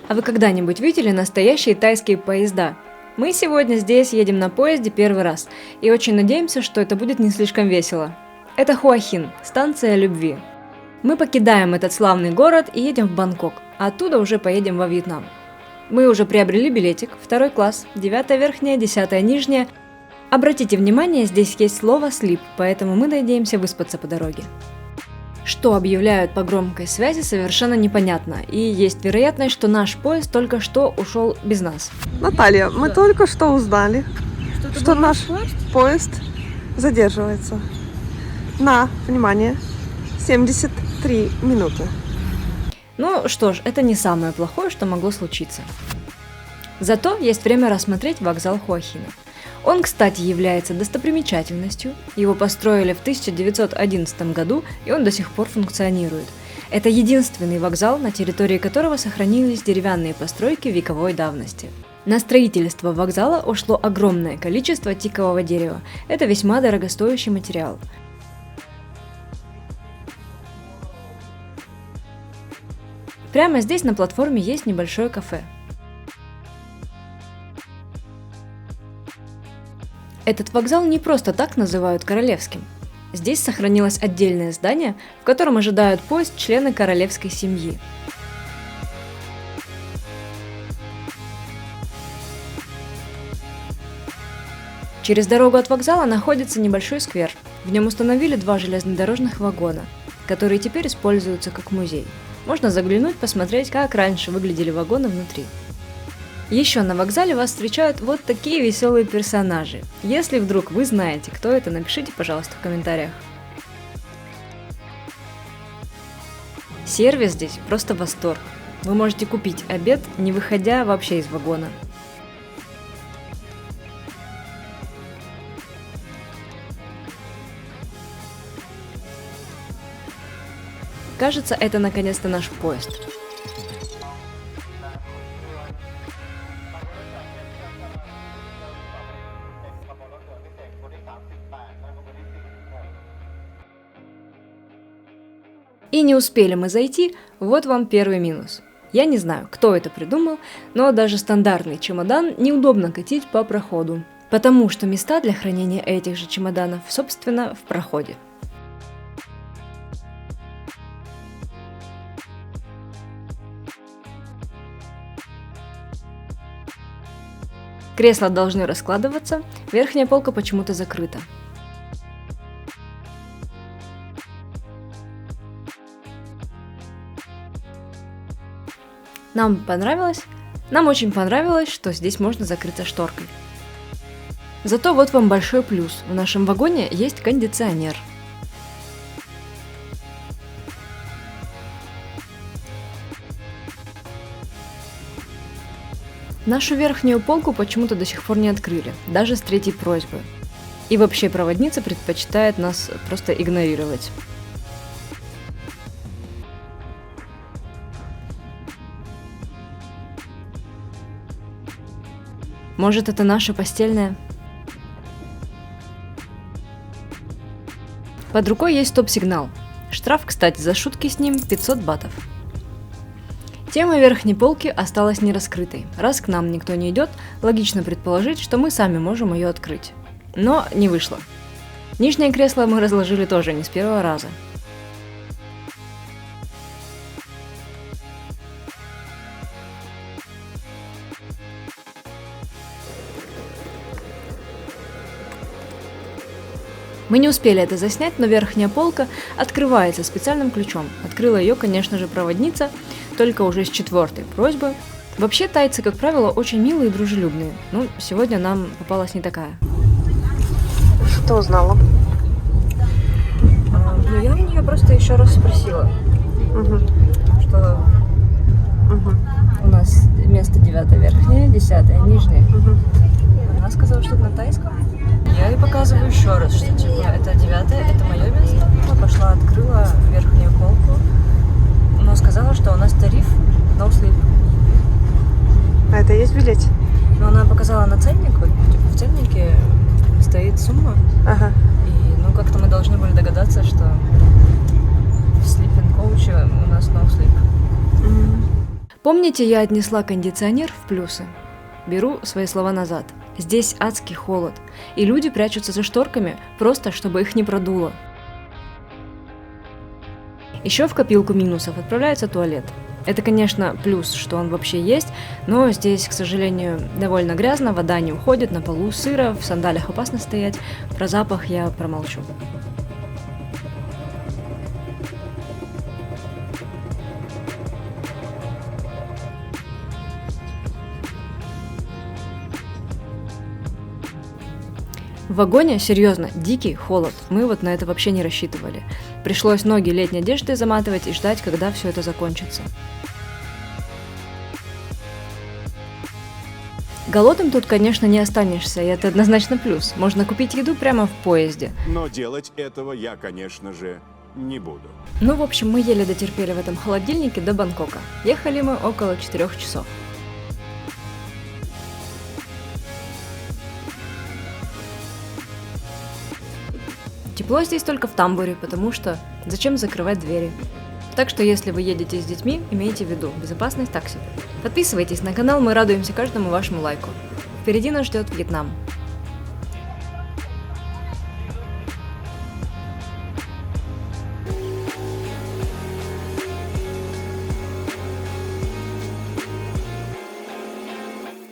А вы когда-нибудь видели настоящие тайские поезда? Мы сегодня здесь едем на поезде первый раз, и очень надеемся, что это будет не слишком весело. Это Хуахин, станция любви. Мы покидаем этот славный город и едем в Бангкок, а оттуда уже поедем во Вьетнам. Мы уже приобрели билетик, 2 класс, 9 верхняя, 10 нижняя. Обратите внимание, здесь есть слово «sleep», поэтому мы надеемся выспаться по дороге. Что объявляют по громкой связи, совершенно непонятно, и есть вероятность, что наш поезд только что ушел без нас. Наталья, мы только что узнали, что наш поезд задерживается на, внимание, 73 минуты. Ну что ж, это не самое плохое, что могло случиться. Зато есть время рассмотреть вокзал Хуахина. Он, кстати, является достопримечательностью, его построили в 1911 году, и он до сих пор функционирует. Это единственный вокзал, на территории которого сохранились деревянные постройки вековой давности. На строительство вокзала ушло огромное количество тикового дерева, это весьма дорогостоящий материал. Прямо здесь на платформе есть небольшое кафе. Этот вокзал не просто так называют королевским. Здесь сохранилось отдельное здание, в котором ожидают поезд члены королевской семьи. Через дорогу от вокзала находится небольшой сквер. В нем установили 2 железнодорожных вагона, которые теперь используются как музей. Можно заглянуть, посмотреть, как раньше выглядели вагоны внутри. Еще на вокзале вас встречают вот такие веселые персонажи. Если вдруг вы знаете, кто это, напишите, пожалуйста, в комментариях. Сервис здесь просто восторг. Вы можете купить обед, не выходя вообще из вагона. Кажется, это наконец-то наш поезд. И не успели мы зайти, вот вам первый минус. Я не знаю, кто это придумал, но даже стандартный чемодан неудобно катить по проходу, потому что места для хранения этих же чемоданов, собственно, в проходе. Кресла должны раскладываться, верхняя полка почему-то закрыта. Нам очень понравилось, что здесь можно закрыться шторкой. Зато вот вам большой плюс, в нашем вагоне есть кондиционер. Нашу верхнюю полку почему-то до сих пор не открыли, даже с 3-й просьбы. И вообще проводница предпочитает нас просто игнорировать. Может, это наша постельная? Под рукой есть стоп-сигнал. Штраф, кстати, за шутки с ним 500 батов. Тема верхней полки осталась нераскрытой. Раз к нам никто не идет, логично предположить, что мы сами можем ее открыть. Но не вышло. Нижнее кресло мы разложили тоже не с первого раза. Мы не успели это заснять, но верхняя полка открывается специальным ключом. Открыла ее, конечно же, проводница, только уже с 4-й просьбы. Вообще тайцы, как правило, очень милые и дружелюбные. Ну, сегодня нам попалась не такая. Что узнала? Ну, я у нее просто еще раз спросила, что у нас место 9 верхняя, 10 нижняя. Она сказала, что это на тайском. Я ей показываю еще раз, что типа это 9-е, это мое место. Она пошла, открыла верхнюю полку, но сказала, что у нас тариф no sleep. А это есть билет? Но она показала на ценник, вот, типа, в ценнике стоит сумма. Ага. И ну как-то мы должны были догадаться, что в sleeping coach у нас no sleep. Помните, я отнесла кондиционер в плюсы? Беру свои слова назад. Здесь адский холод, и люди прячутся за шторками просто, чтобы их не продуло. Еще в копилку минусов отправляется туалет. Это, конечно, плюс, что он вообще есть, но здесь, к сожалению, довольно грязно, вода не уходит, на полу сыро, в сандалиях опасно стоять, про запах я промолчу. В вагоне, серьезно, дикий холод. Мы вот на это вообще не рассчитывали. Пришлось ноги летней одеждой заматывать и ждать, когда все это закончится. Голодным тут, конечно, не останешься, и это однозначно плюс. Можно купить еду прямо в поезде. Но делать этого я, конечно же, не буду. Ну, в общем, мы еле дотерпели в этом холодильнике до Бангкока. Ехали мы около 4 часов. Тепло здесь только в тамбуре, потому что зачем закрывать двери? Так что если вы едете с детьми, имейте в виду, безопасность так себе. Подписывайтесь на канал, мы радуемся каждому вашему лайку. Впереди нас ждет Вьетнам.